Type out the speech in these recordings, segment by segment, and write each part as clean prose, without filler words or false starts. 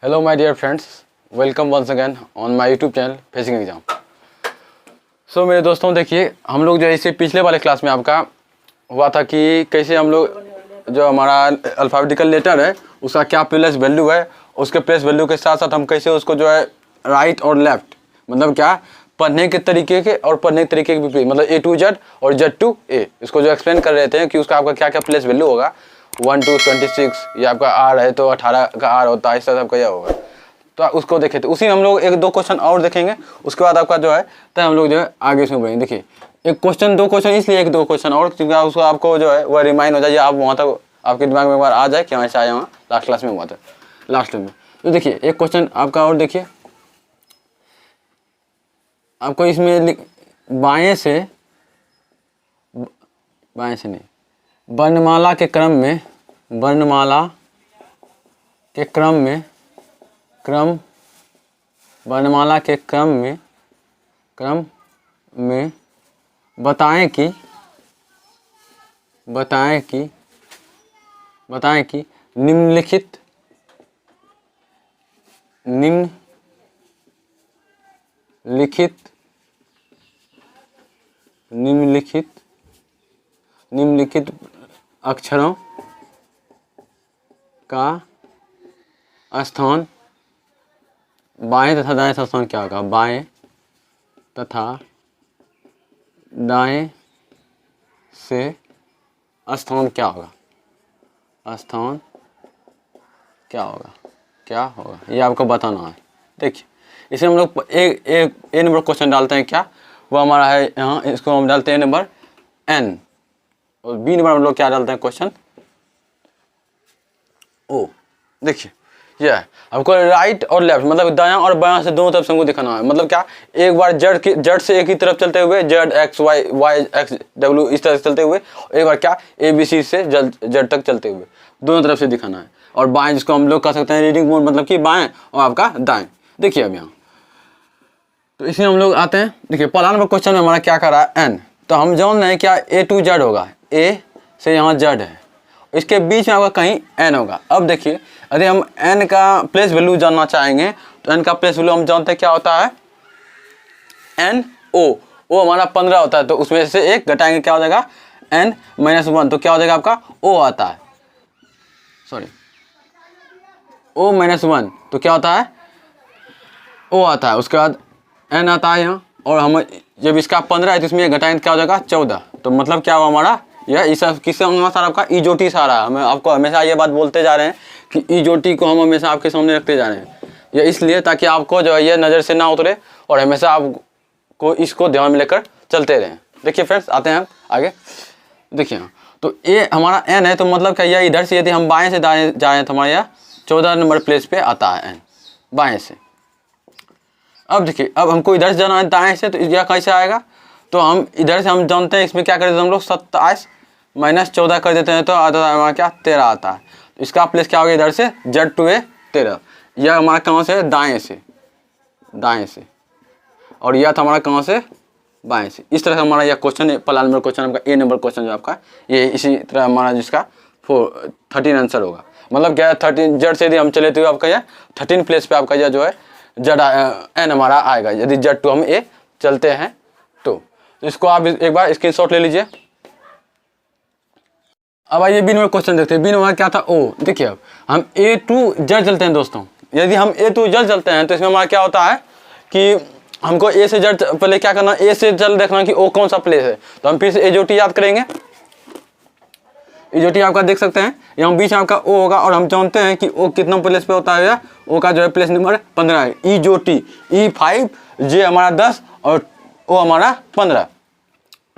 Hello my dear friends, welcome once again on my YouTube channel facing exam. So मेरे दोस्तों, देखिए हम लोग जो है इससे पिछले वाले क्लास में आपका हुआ था कि कैसे हम लोग जो हमारा अल्फ़ाबेटिकल लेटर है उसका क्या प्लेस वैल्यू है, उसके प्लेस वैल्यू के साथ साथ हम कैसे उसको जो है राइट और लेफ्ट मतलब क्या पढ़ने के तरीके के और पढ़ने के तरीके के विपरीत मतलब A to Z और Z to A इसको जो एक्सप्लेन कर रहे थे कि उसका आपका क्या क्या प्लेस वैल्यू होगा 1 to 26 या आपका R है तो 18 का R होता है, इस तरह सबका यह होगा। तो उसको देखे थे, उसी में हम लोग एक दो क्वेश्चन और देखेंगे, उसके बाद आपका जो है तो हम लोग जो है आगे इसमें बढ़ेंगे। देखिए एक क्वेश्चन दो क्वेश्चन इसलिए एक दो क्वेश्चन और क्योंकि उसको आपको जो है वह रिमाइंड हो जाए, आप वहाँ तक आपके दिमाग में एक बार आ जाए कि हमें आया वहाँ लास्ट क्लास में हुआ था लास्ट में। तो देखिए एक क्वेश्चन आपका और देखिए, आपको इसमें बाएं से नहीं वर्णमाला के क्रम में वर्णमाला के क्रम में बताएं कि निम्नलिखित अक्षरों का स्थान बाएं तथा दाएं से स्थान क्या होगा, बाएं तथा दाएं से स्थान क्या होगा, क्या होगा ये आपको बताना है। देखिए इसे हम लोग एक नंबर क्वेश्चन डालते हैं, क्या वो हमारा है यहाँ, इसको हम डालते हैं नंबर N और B नंबर हम लोग क्या डालते हैं क्वेश्चन O। देखिए यह है हमको राइट और लेफ्ट मतलब दायां और बायां से दोनों तरफ से हमको दिखाना है। मतलब क्या एक बार जड़ से एक ही तरफ चलते हुए Z X Y X W इस तरह से चलते हुए, एक बार क्या ABC से Z तक चलते हुए दोनों तरफ से दिखाना है। और बाएं जिसको हम लोग कह सकते हैं रीडिंग मोड मतलब कि बाएं और आपका दाएं। देखिए अब यहाँ तो इसमें हम लोग आते हैं। देखिए पहला नंबर क्वेश्चन में हमारा क्या कर रहा है N, तो हम जान रहे हैं क्या A to Z होगा, A से यहाँ Z है, इसके बीच में आपका कहीं N होगा। अब देखिए यदि हम N का प्लेस वैल्यू जानना चाहेंगे तो N का प्लेस वैल्यू हम जानते हैं क्या होता है N O हमारा 15 होता है, तो उसमें से एक घटाएंगे क्या हो जाएगा N-1, तो क्या हो जाएगा आपका O आता है, सॉरी O-1 तो क्या होता है O आता है। उसके बाद N आता है यहाँ, और हम जब इसका 15 है तो इसमें घटाएंगे क्या हो जाएगा 14, तो मतलब क्या हुआ हमारा यह इस किससे होगा सारा आपका ईजोटी सारा। हम आपको हमेशा ये बात बोलते जा रहे हैं कि ईजोटी को हम हमेशा आपके सामने रखते जा रहे हैं, ये इसलिए ताकि आपको जो है ये नज़र से ना उतरे और हमेशा आपको इसको ध्यान में लेकर चलते रहें। देखिए फ्रेंड्स आते हैं हम आगे। देखिए तो ये हमारा N है, तो मतलब क्या यह इधर से यदि हम बाएँ से दाएँ जाएँ तो हमारा यह 14 नंबर प्लेस पे आता है N बाएँ से। अब देखिए अब हमको इधर से जाना है दाएँ से, तो यह कैसे आएगा, तो हम इधर से हम जानते हैं इसमें क्या कर देते हैं हम लोग 27 - 14 कर देते हैं, तो आता है हमारा क्या 13 आता है। तो इसका प्लेस क्या होगा इधर से Z to A 13, यह हमारा कहाँ से दाएँ से और यह था हमारा कहाँ से बाएँ से। इस तरह से हमारा यह क्वेश्चन पहला नंबर क्वेश्चन आपका A नंबर क्वेश्चन जो आपका ये इसी तरह हमारा जिसका 13 आंसर होगा। मतलब क्या 13 Z से यदि हम चले तो आपका यह 13 प्लेस पे आपका यह जो है N हमारा आएगा यदि Z to हम A चलते हैं तो इसको आप एक बार स्क्रीनशॉट ले लीजिए। अब आइए बी नंबर क्वेश्चन देखते हैं। बी नंबर क्या था O। देखिए अब हम A to Z चलते हैं दोस्तों, यदि हम A to Z चलते हैं तो इसमें हमारा क्या होता है कि हमको A से Z पहले क्या करना, A से Z देखना कि O कौन सा प्लेस है, तो हम फिर से एजोटी याद करेंगे। एजोटी आपका देख सकते हैं यहाँ बीच में आपका O होगा, और हम जानते हैं कि O कितना प्लेस पे होता है, O का जो है प्लेस नंबर 15 है। ईजोटी E5 J हमारा 10 और O हमारा 15।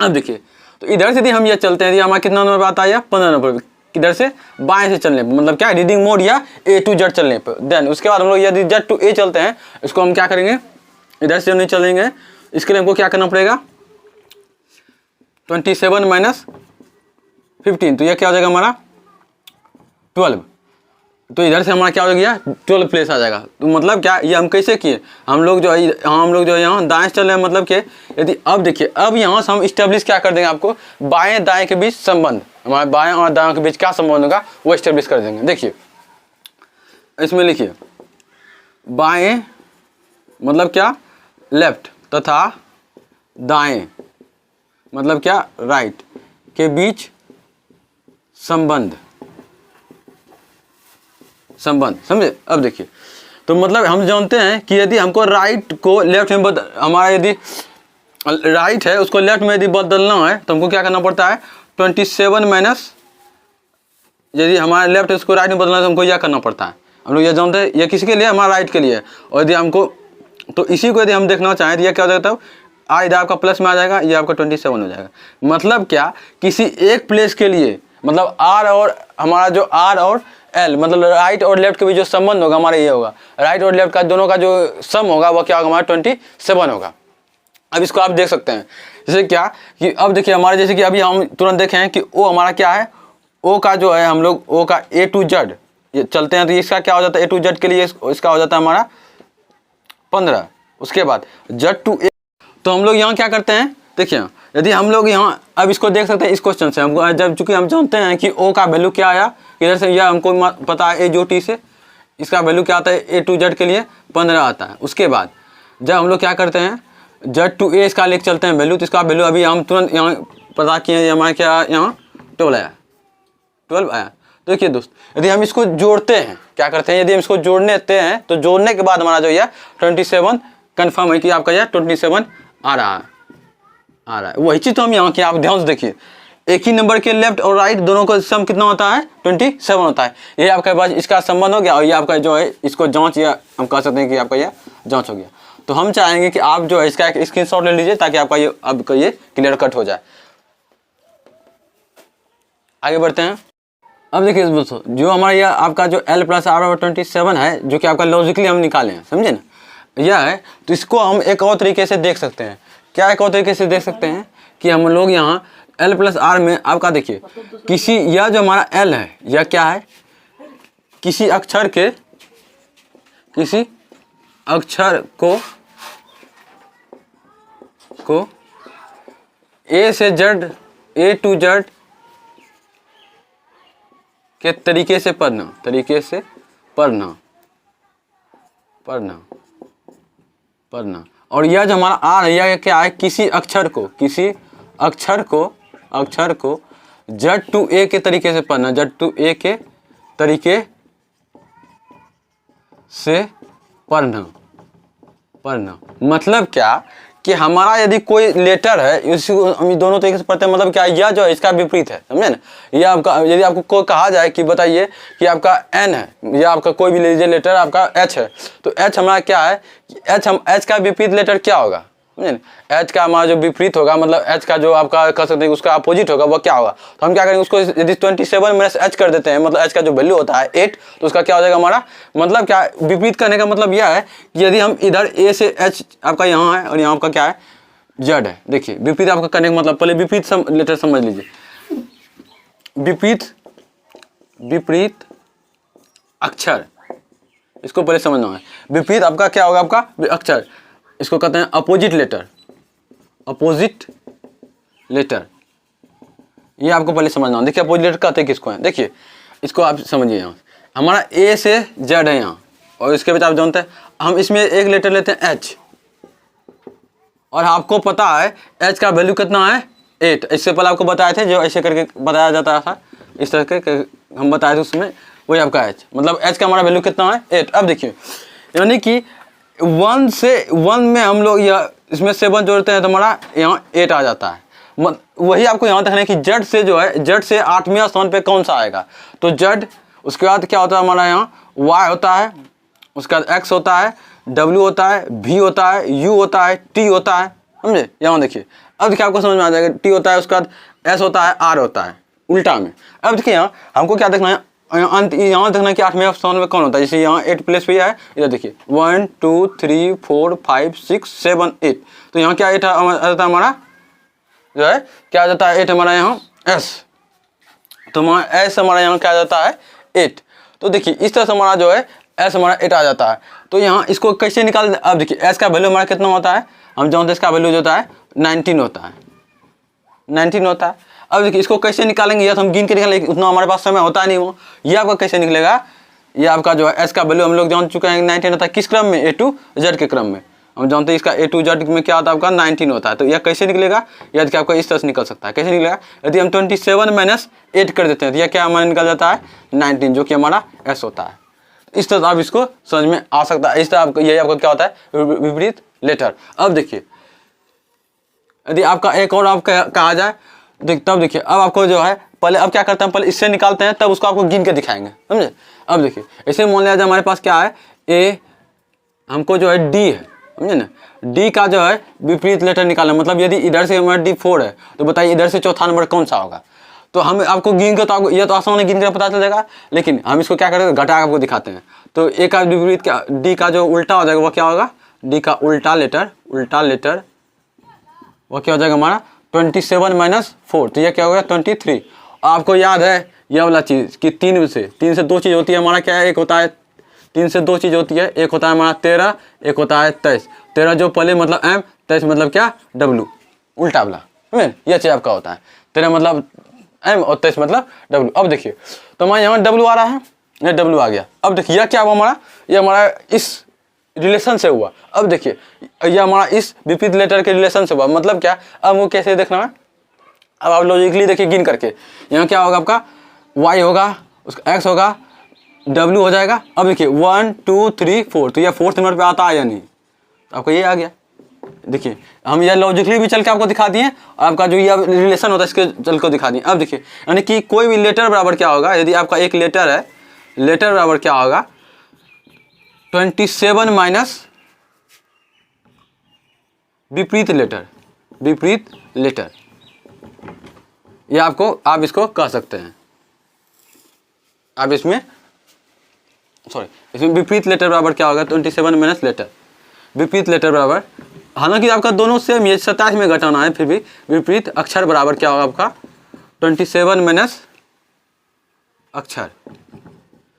अब देखिए तो इधर से यदि हम ये चलते हैं यदि हमारा कितना नंबर आता है 15 नंबर, इधर से बाएं से चलने पर मतलब क्या रीडिंग मोड या A to Z चलने पर। देन उसके बाद हम लोग यदि Z to A चलते हैं इसको हम क्या करेंगे इधर से नहीं चलेंगे, इसके लिए हमको क्या करना पड़ेगा 27 - 15, तो यह क्या हो जाएगा हमारा 12, तो इधर से हमारा क्या हो गया 12 प्लेस आ जाएगा। तो मतलब क्या ये हम कैसे किए, हम लोग जो है यहाँ दाएं से चल रहे हैं, मतलब कि यदि अब देखिए अब यहाँ से हम इस्टेब्लिश क्या कर देंगे, आपको बाएं दाएं के बीच संबंध, हमारे बाएं और दाएं के बीच क्या संबंध होगा वो इस्टेब्लिश कर देंगे। देखिए इसमें लिखिए बाएं मतलब क्या लेफ्ट तथा दाएं मतलब क्या राइट के बीच संबंध समझे। अब देखिए तो मतलब हम जानते हैं कि यदि हमको राइट को लेफ्ट में हमारा यदि राइट है उसको लेफ्ट में यदि बदलना है तो हमको क्या करना पड़ता है 27 माइनस, यदि हमारा लेफ्ट है उसको राइट में बदलना है तो हमको यह करना पड़ता है। हम लोग यह जानते हैं यह किसके लिए, हमारा राइट के लिए। और यदि हमको तो इसी को यदि हम देखना चाहें तो यह क्या हो जाता है, आ इधर आपका प्लस में आ जाएगा, ये आपका 27 हो जाएगा। मतलब क्या, किसी एक प्लेस के लिए मतलब आर और हमारा जो आर और एल मतलब राइट और लेफ्ट के बीच जो संबंध होगा हमारा ये होगा, राइट और लेफ्ट का दोनों का जो सम होगा वह क्या होगा हमारा 27 होगा। अब इसको आप देख सकते हैं जैसे क्या कि अब देखिए हमारे जैसे कि अभी हम तुरंत देखें हैं कि ओ हमारा क्या है, ओ का जो है हम लोग ओ का ए टू जेड ये चलते हैं तो इसका क्या हो जाता है ए टू जेड के लिए इसका हो जाता है हमारा 15। उसके बाद जेड टू ए, तो हम लोग यहाँ क्या करते हैं देखिए यदि हम लोग यहाँ अब इसको देख सकते हैं इस क्वेश्चन से हमको जब चूंकि हम जानते हैं कि ओ का वैल्यू क्या आया इधर से, यह हमको पता है ए जो टी से इसका वैल्यू क्या आता है ए टू जेड के लिए 15 आता है। उसके बाद जब हम लोग क्या करते हैं जेड टू ए इसका लेके चलते हैं वैल्यू, तो इसका वैल्यू अभी हम तुरंत यहाँ पता किए हमारा क्या यहाँ 12 आया। तो देखिए दोस्त यदि हम इसको जोड़ते हैं क्या करते हैं, यदि हम इसको जोड़ने देते हैं तो जोड़ने के बाद हमारा जो यह 27 कन्फर्म है कि आपका यह 27 आ रहा है। वही चीज़ तो हम यहाँ की आप ध्यान से देखिए एक ही नंबर के लेफ्ट और राइट दोनों का सम कितना होता है 27 होता है। ये आपके पास इसका संबंध हो गया और ये आपका जो है इसको जांच या हम कह सकते हैं कि आपका यह जांच हो गया। तो हम चाहेंगे कि आप जो है इसका एक स्क्रीनशॉट ले लीजिए ताकि आपका ये अब ये क्लियर कट हो जाए। आगे बढ़ते हैं। अब देखिए दोस्तों जो हमारा यह आपका जो L प्लस आर और 27 है जो कि आपका लॉजिकली हम निकाले हैं, समझे ना यह है। तो इसको हम एक और तरीके से देख सकते हैं। क्या एक और तरीके से देख सकते हैं कि हम लोग यहाँ L प्लस आर में आपका देखिए किसी यह जो हमारा L है यह क्या है, किसी अक्षर को ए से जेड ए टू जेड के तरीके से पढ़ना और यह जो हमारा आर है यह क्या है, किसी अक्षर को जेड टू ए के तरीके से पढ़ना, जेड टू ए के तरीके से पढ़ना। मतलब क्या कि हमारा यदि कोई लेटर है इसको हम दोनों तरीके से पढ़ते हैं। मतलब क्या यह जो है इसका विपरीत है, समझे ना। यह आपका यदि आपको कोई कहा जाए कि बताइए कि आपका एन है या आपका कोई भी ले लीजिए लेटर आपका एच है, तो एच हमारा क्या है, एच का विपरीत लेटर क्या होगा, समझे ना। एच का हमारा जो विपरीत होगा मतलब एच का जो आपका कह सकते हैं उसका अपोजिट होगा वह क्या होगा। तो हम क्या करेंगे उसको यदि 27 माइनस एच कर देते हैं मतलब एच का जो वैल्यू होता है 8, तो उसका क्या हो जाएगा हमारा मतलब क्या विपरीत करने का मतलब यह है कि यदि हम इधर ए से एच आपका यहाँ है और यहाँ आपका क्या है जेड है। देखिए विपरीत आपका करने का मतलब पहले विपरीत लेटर समझ लीजिए। विपरीत अक्षर इसको पहले समझना है। विपरीत आपका क्या होगा, आपका अक्षर इसको कहते हैं अपोजिट लेटर। ये आपको पहले समझना है। देखिए अपोजिट लेटर कहते हैं किसको है, देखिए इसको आप समझिए। यहाँ हमारा ए से जेड है यहाँ और इसके बाद आप जानते हैं हम इसमें एक लेटर लेते हैं एच और आपको पता है एच का वैल्यू कितना है 8। इससे पहले आपको बताए थे जो ऐसे करके बताया जाता था, इस तरह के हम बताए थे उसमें वही आपका एच मतलब एच का हमारा वैल्यू कितना है 8। अब देखिए यानी कि 1 से 1 में हम लोग यह इसमें 7 जोड़ते हैं तो हमारा यहाँ 8 आ जाता है। वही आपको यहाँ देखना है कि जेड से जो है जेड से 8वें स्थान पे कौन सा आएगा, तो जेड उसके बाद क्या होता है हमारा यहाँ वाई होता है, उसके बाद एक्स होता है, डब्ल्यू होता है, वी होता है, यू होता है, टी होता है, समझे। यहाँ देखिए अब देखिए आपको समझ में आ जाएगा टी होता है, उसके बाद एस होता है, आर होता है उल्टा में। अब देखिए यहाँ हमको क्या देखना है अंत यहाँ देखना है कि 8वें स्थान में कौन होता है। जैसे यहाँ 8 प्लेस पे है, इधर देखिए 1 2 3 4 5 6 7 8, तो यहाँ क्या 8 आ जाता है हमारा जो है क्या आ जाता है 8 हमारा यहाँ एस, तो हमारा एस हमारा यहाँ क्या आ जाता है 8। तो देखिए इस तरह से हमारा जो है एस हमारा 8 आ जाता है। तो यहाँ इसको कैसे निकाल, अब देखिए एस का वैल्यू हमारा कितना होता है, हम जानते हैं इसका वैल्यू जो होता है 19 होता है। अब देखिए इसको कैसे निकालेंगे, या तो हम गिन के निकालेंगे, उतना हमारे पास समय होता नहीं वो। ये आपका कैसे निकलेगा, ये आपका जो है एस का वैल्यू हम लोग जान चुके हैं 19 होता है किस क्रम में, ए टू जेड के क्रम में। हम जानते हैं इसका ए टू जेड में क्या होता है आपका 19 होता है। तो यह कैसे निकलेगा, यदि कि आपका इस तरह से निकल सकता है। कैसे निकलेगा, यदि हम 27 माइनस 8 कर देते हैं तो यह क्या हमारा निकल जाता है 19, जो कि हमारा एस होता है। इस तरह आप इसको समझ में आ सकता है। इस तरह आपको यही आपको क्या होता है विपरीत लेटर। अब देखिए यदि आपका एक और आपका कहा जाए तब देखिए अब आपको जो है पहले अब क्या करते हैं, पहले इससे निकालते हैं तब उसको आपको गिन के दिखाएंगे, समझे। अब देखिए ऐसे मान लिया जाए हमारे पास क्या है ए, हमको जो है डी है, समझे ना। डी का जो है विपरीत लेटर निकालना, मतलब यदि इधर से हमारा डी 4 है तो बताइए इधर से चौथा नंबर कौन सा होगा। तो हम आपको गिन के तो आपको यह तो आसान है, गिन कर पता चल जाएगा, लेकिन हम इसको क्या करेंगे घटा आपको दिखाते हैं। तो ए का विपरीत क्या, डी का जो उल्टा हो जाएगा वो क्या होगा, डी का उल्टा लेटर वो क्या हो जाएगा हमारा 27 माइनस 4, तो यह क्या होगा 23। आपको याद है यह वाला चीज़ कि 3 से 2 चीज़ होती है हमारा क्या है, एक होता है 3 से 2 चीज़ होती है, एक होता है हमारा 13, एक होता है 23। 13 जो पहले मतलब एम, 23 मतलब क्या डब्लू, उल्टा वाला, समझे। यह चीज़ आपका होता है 13 मतलब एम और 23 मतलब डब्लू। अब देखिए तो हमारे यहाँ डब्लू आ रहा है, यह डब्लू आ गया। अब देखिए यह क्या हुआ हमारा, यह हमारा इस रिलेशन से हुआ। अब देखिए यह हमारा इस विपरीत लेटर के रिलेशन से हुआ, मतलब क्या, अब वो कैसे देखना है, अब आप लॉजिकली देखिए गिन करके, यहाँ क्या होगा आपका y होगा, उसका x होगा, w हो जाएगा। अब देखिए 1 2 3 4, तो यह 4th नंबर पे आता है या नहीं, तो आपको ये आ गया। देखिए हम यह लॉजिकली भी चल के आपको दिखा दिए, और आपका जो यह रिलेशन होता है इसके चल को दिखा दिए। अब देखिए यानी कि कोई भी लेटर बराबर क्या होगा, यदि आपका एक लेटर है, लेटर बराबर क्या होगा 27 माइनस विपरीत लेटर, ये आपको आप इसको कह सकते हैं। आप इसमें विपरीत लेटर बराबर क्या होगा 27 माइनस लेटर, विपरीत लेटर बराबर, हालांकि आपका दोनों सेम ये 27 में घटाना है, फिर भी विपरीत अक्षर बराबर क्या होगा आपका 27 माइनस अक्षर,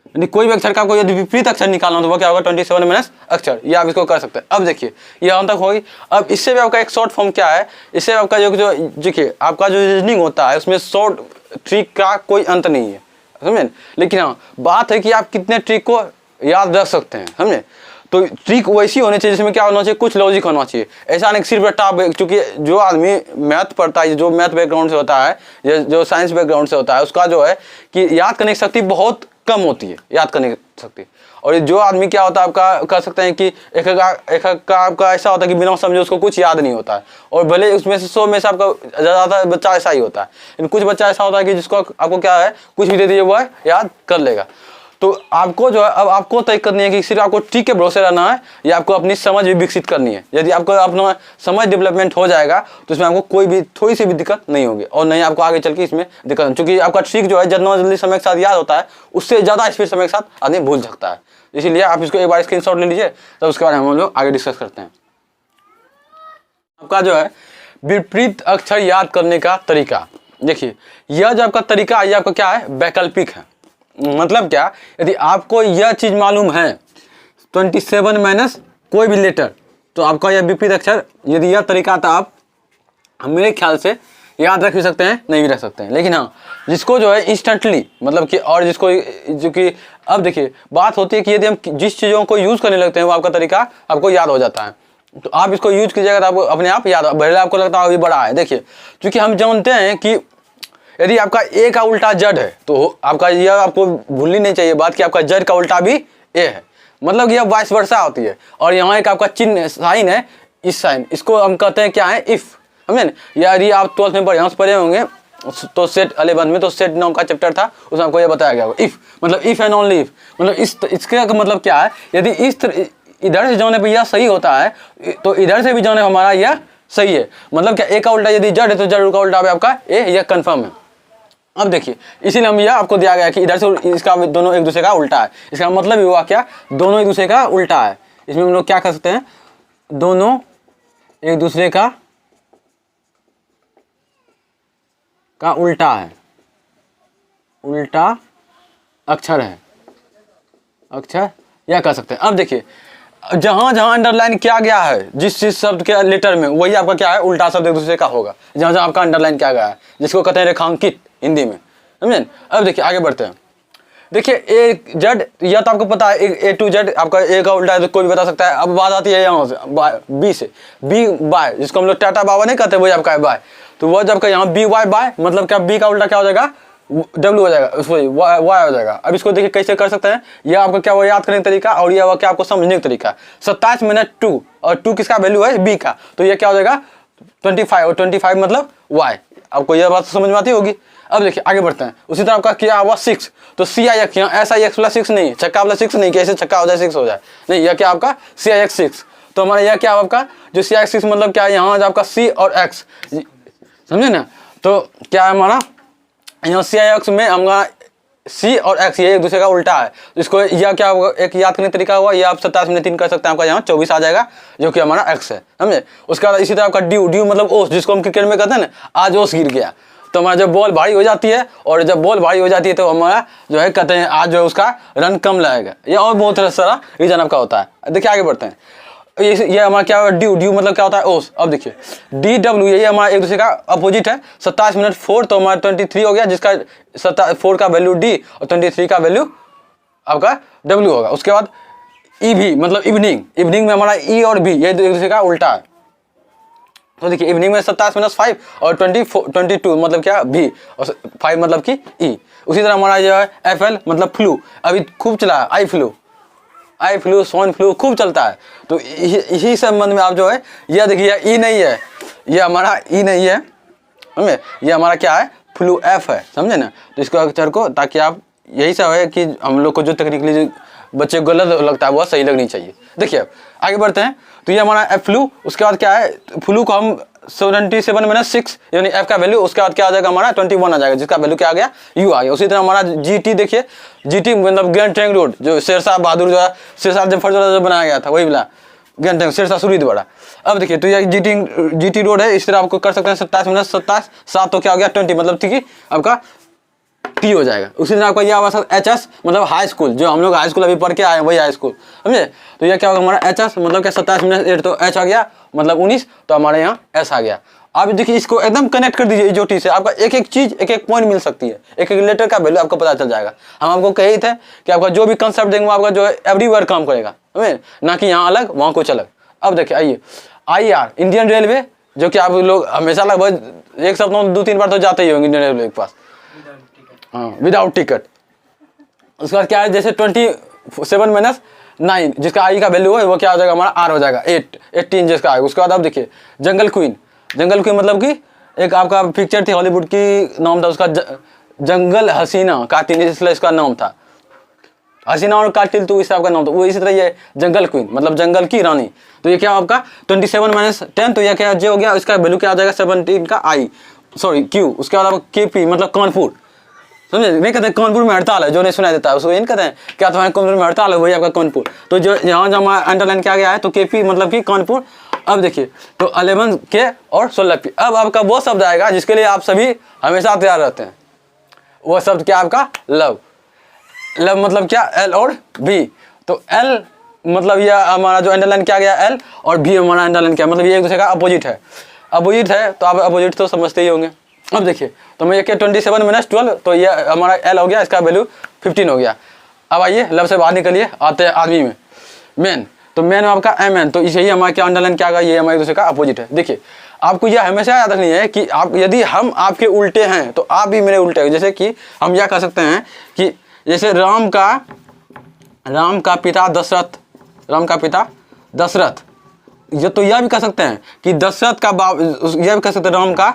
यानी कोई भी अक्षर का आपको यदि विपरीत अक्षर निकालना हो तो वो क्या होगा 27 माइनस अक्षर, ये आप इसको कर सकते हैं। अब देखिए ये यहाँ तक होगी। अब इससे भी आपका एक शॉर्ट फॉर्म क्या है, इससे आपका जो देखिए आपका जो रीजनिंग होता है उसमें शॉर्ट ट्रिक का कोई अंत नहीं है, समझे। लेकिन हाँ बात है कि आप कितने ट्रिक को याद रख सकते हैं, समझे। तो ट्रिक वैसी होनी चाहिए जिसमें क्या होना चाहिए, कुछ लॉजिक होना चाहिए। ऐसा नहीं सिर्फ रट्टा, क्योंकि जो आदमी मैथ पढ़ता है, जो मैथ बैकग्राउंड से होता है, जो साइंस बैकग्राउंड से होता है, उसका जो है कि याद करने की शक्ति बहुत कम होती है, याद करने की शक्ति। और जो आदमी क्या होता है आपका कह सकते हैं कि एक का आपका ऐसा होता है कि बिना समझे उसको कुछ याद नहीं होता है, और भले उसमें से 100 में से आपका ज़्यादातर बच्चा ऐसा ही होता है, लेकिन कुछ बच्चा ऐसा होता है कि जिसको आपको क्या है कुछ भी दे दीजिए वह याद कर लेगा। तो आपको जो है अब आपको तय करनी है कि सिर्फ आपको ट्रिक के भरोसे रहना है या आपको अपनी समझ भी विकसित करनी है। यदि आपको अपना समझ डेवलपमेंट हो जाएगा तो इसमें आपको कोई भी थोड़ी सी भी दिक्कत नहीं होगी, और नहीं आपको आगे चल के इसमें दिक्कत, क्योंकि आपका ट्रिक जो है जितना जल्दी समय के साथ याद होता है उससे ज़्यादा स्पीड समय के साथ आदमी भूल सकता है। इसीलिए आप इसको एक बार स्क्रीनशॉट ले लीजिए, तब उसके बारे में हम लोग आगे डिस्कस करते हैं। आपका जो है विपरीत अक्षर याद करने का तरीका, देखिए यह जो आपका तरीका है आपका क्या है वैकल्पिक है। मतलब क्या, यदि आपको यह चीज़ मालूम है 27 माइनस कोई भी लेटर, तो आपका यह विपरीत अक्षर, यदि यह तरीका था आप मेरे ख्याल से याद रख भी सकते हैं, नहीं भी रख सकते हैं। लेकिन हाँ जिसको जो है इंस्टेंटली मतलब कि, और जिसको जो कि अब देखिए बात होती है कि यदि हम जिस चीज़ों को यूज़ करने लगते हैं वो आपका तरीका आपको याद हो जाता है, तो आप इसको यूज कीजिएगा तो आपको अपने आप याद, भले आपको लगता है अभी बड़ा है। देखिए क्योंकि हम जानते हैं कि यदि आपका ए का उल्टा जेड है तो आपका यह आपको भूलनी नहीं चाहिए बात कि आपका जेड का उल्टा भी ए है, मतलब यह वाइस वर्सा होती है। और यहाँ एक आपका चिन्ह साइन है, इस साइन, इसको हम कहते हैं क्या है इफ़, समझे ना। यदि आप 12th में यहाँ से पढ़े होंगे तो सेट 11 में तो सेट नाम का चैप्टर था, उसमें आपको यह बताया गया होगा इफ़ मतलब इफ़ एंड ओनली इफ़, मतलब इसके मतलब क्या है, यदि इधर से जाने पर यह सही होता है तो इधर से भी जाने पर हमारा यह सही है। मतलब क्या, ए का उल्टा यदि जेड है तो जेड का उल्टा आपका ए, यह कन्फर्म है। अब देखिए इसीलिए हम यह आपको दिया गया कि इधर से इसका दोनों एक दूसरे का उल्टा है, इसका मतलब हुआ क्या, दोनों एक दूसरे का उल्टा है। इसमें हम लोग क्या कर सकते हैं, दोनों एक दूसरे का उल्टा है, उल्टा अक्षर है, अक्षर यह कर सकते हैं। अब देखिए जहाँ जहाँ अंडरलाइन किया गया है जिस शब्द के लेटर में, वही आपका क्या है उल्टा शब्द एक दूसरे का होगा, जहाँ जहाँ आपका अंडरलाइन किया गया है, जिसको कहते हैं रेखांकित हिंदी में, समझे। अब देखिए आगे बढ़ते हैं। देखिए ए जेड, यह तो आपको पता है ए टू जेड आपका ए का उल्टा है तो कोई भी बता सकता है। अब बात आती है यहाँ से बी से, बी बाय, जिसको हम लोग टाटा बाबा नहीं कहते, वही आपका है बाय। तो वह जब का यहाँ बी वाई बाय, मतलब क्या बी का उल्टा क्या हो जाएगा, डब्ल्यू हो जाएगा, उसको वाई हो जाएगा। अब इसको देखिए कैसे कर सकते हैं, यह आपका क्या वो याद करने का तरीका और यह क्या आपको समझने का तरीका। 27 मिनट 2 और 2 किसका वैल्यू है, बी का, तो यह क्या हो जाएगा 25 और 25 मतलब वाई। आपको यह बात समझ में आती होगी। अब देखिए आगे बढ़ते हैं। उसी तरह आपका क्या हुआ 6, तो सी आई एक्स, यहाँ एस आई एक्स प्लस 6 नहीं, छक्का प्लस 6 नहीं, कैसे छक्का हो जाए 6 हो जाए, नहीं, यह क्या आपका सी आई एक्स 6। तो हमारा यह क्या आपका जो सी आई एक्स 6 मतलब क्या है, यहाँ आपका सी और एक्स, समझे ना। तो क्या है हमारा यहाँ सी आई एक्स में हमारा सी और एक्स ये एक दूसरे का उल्टा है। तो इसको यह क्या होगा, एक याद करने तरीका हुआ, ये आप 27 मिनट 3 कर सकते हैं, आपका यहाँ 24 आ जाएगा जो कि हमारा एक्स है, समझे। उसके बाद इसी तरह आपका ड्यू, ड्यू मतलब ओस, जिसको हम क्रिकेट में कहते हैं ना, आज ओस गिर गया। तो हमारा जब बॉल भारी हो जाती है, और जब बॉल भारी हो जाती है तो हमारा जो है कहते हैं आज जो है उसका रन कम लगेगा। ये और बहुत सारा रीजन आपका होता है। देखिए आगे बढ़ते हैं। ये हमारा क्या होगा, ड्यू, ड्यू मतलब क्या होता है ओस। अब देखिए डी डब्ल्यू, ये हमारा एक दूसरे का अपोजिट है। 27 मिनट 4 तो हमारा 23 हो गया, जिसका 4 का वैल्यू डी और 23 का वैल्यू आपका डब्ल्यू होगा। उसके बाद ई भी मतलब इवनिंग, इवनिंग में हमारा ई और बी ये एक दूसरे का उल्टा है। तो देखिए इवनिंग में 27 मिनट 5 और 22 मतलब क्या बी और 5 मतलब कि ई। उसी तरह हमारा जो है एफ एल मतलब फ्लू, अभी खूब चला है, आई फ्लू स्वाइन फ्लू खूब चलता है। तो इसी संबंध में आप जो है यह देखिए ई नहीं है, यह हमारा ई नहीं है, समझे, यह हमारा क्या है फ्लू एफ है, समझे ना। तो इसको अक्षर को, ताकि आप यही सब है कि हम लोग को जो टेक्निकली जो बच्चे को गलत लगता है वह सही लगनी चाहिए। देखिए आगे बढ़ते हैं। तो ये हमारा एफ फ्लू, उसके बाद क्या है फ्लू को हम 77 मिनट 6 यानी एफ का वैल्यू, उसके बाद क्या आ जाएगा हमारा 21 आ जाएगा, जिसका वैल्यू क्या आ गया यू आ गया। उसी तरह हमारा जी टी, देखिए जी टी मतलब ग्रैंड ट्रैंक रोड, जो शेरशाह बहादुर जो है, शेरशाह जफर जो बनाया गया था वही मिला ग्रैंड ट्रैंक शेरशाह सूरी द्वारा। अब देखिए तो ये जी टी रोड है, इस तरह आपको कर सकते हैं 27 मिनट 27 7 तो क्या हो गया 20 मतलब ठीक है आपका टी हो जाएगा। उसी तरह आपका यह होगा एच एस मतलब हाई स्कूल, जो हम लोग हाई स्कूल अभी पढ़ के आए वही हाई स्कूल, समझे। तो यह क्या होगा हमारा एच एस मतलब क्या 27 मिनट 8 तो एच आ गया मतलब 19, तो हमारे यहाँ एस आ गया। आप देखिए इसको एकदम कनेक्ट कर दीजिए जो टी से, आपका एक एक चीज एक एक पॉइंट मिल सकती है, एक एक लेटर का वैल्यू आपको पता चल जाएगा। हम आपको कही थे कि आपका जो भी कंसेप्ट देंगे आपका जो है एवरीवेयर काम करेगा, समझे ना कि यहाँ अलग वहाँ कुछ अलग। अब देखिए आइए आई आर इंडियन रेलवे, जो कि आप लोग हमेशा लगभग एक सप्ताह में 2-3 बार तो जाते ही होंगे इंडियन रेलवे के पास, हाँ विदाउट टिकट। उसके बाद क्या है जैसे 27 मिनट 9 जिसका आई का वैल्यू है वो क्या हो जाएगा हमारा आर हो जाएगा 18 जिसका आएगा। उसके बाद आप देखिए जंगल क्वीन, जंगल क्वीन मतलब कि एक आपका पिक्चर थी हॉलीवुड की, नाम था उसका जंगल हसीना कातिल, इसलिए इसका नाम था हसीना और कातिल, तो इस आपका नाम था वो। इसी तरह ये जंगल क्वीन मतलब जंगल की रानी। तो ये क्या आपका 27 मिनट 10 तो यह क्या जो हो गया, इसका वैल्यू क्या आ जाएगा 17 का आई सॉरी क्यू। उसके बाद आपका के पी मतलब कानपुर, समझे, नहीं कहते कानपुर में हड़ताल है, जो नहीं सुनाई देता है उसको ये नहीं कहते हैं क्या तुम्हारे कानपुर में हड़ताल है, वही आपका कानपुर। तो जो यहाँ जब अंडरलाइन किया गया है तो केपी मतलब कि कानपुर। अब देखिए तो 11 के और 16 पी। अब आपका वो शब्द आएगा जिसके लिए आप सभी हमेशा तैयार रहते हैं, वो शब्द क्या आपका लव। लव मतलब क्या एल और भी। तो एल मतलब यह हमारा जो अंडरलाइन किया गया एल और भी हमारा अंडरलाइन किया मतलब ये एक दूसरे का अपोजिट है, अपोजिट है तो आप अपोजिट तो समझते ही होंगे। अब देखिए तो मैं ये 27 मिनट 12 तो ये हमारा एल हो गया, इसका वैल्यू 15 हो गया। अब आइए लब से बाहर निकलिए, आते हैं आदमी में मैन। तो मैन में आपका एम एन, तो यही हमारा क्या अंडरलाइन क्या होगा, ये हमारे दूसरे का अपोजिट है। देखिए आपको यह हमेशा याद रखनी है कि आप यदि हम आपके उल्टे हैं तो आप भी मेरे उल्टे हैं। जैसे कि हम यह कह सकते हैं कि जैसे राम का पिता दशरथ, राम का पिता दशरथ, ये तो यह भी कह सकते हैं कि दशरथ का बाप, यह भी कह सकते हैं राम का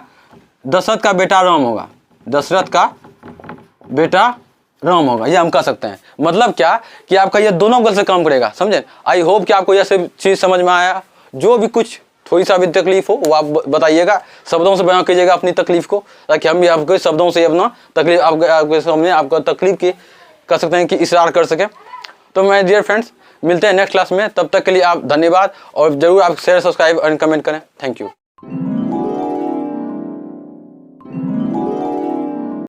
दशरथ का बेटा राम होगा, दशरथ का बेटा राम होगा, ये हम कह सकते हैं। मतलब क्या कि आपका ये दोनों गल से काम करेगा, समझे। आई होप कि आपको यह सब चीज़ समझ में आया। जो भी कुछ थोड़ी सा भी तकलीफ हो वो आप बताइएगा, शब्दों से बयां कीजिएगा अपनी तकलीफ को, ताकि हम भी आपके शब्दों से अपना तकलीफ आपके सामने आपका तकलीफ की कर सकते हैं कि इशरार कर सकें। तो मैं डियर फ्रेंड्स मिलते हैं नेक्स्ट क्लास में, तब तक के लिए आप धन्यवाद और ज़रूर आप शेयर सब्सक्राइब और कमेंट करें। Thank you.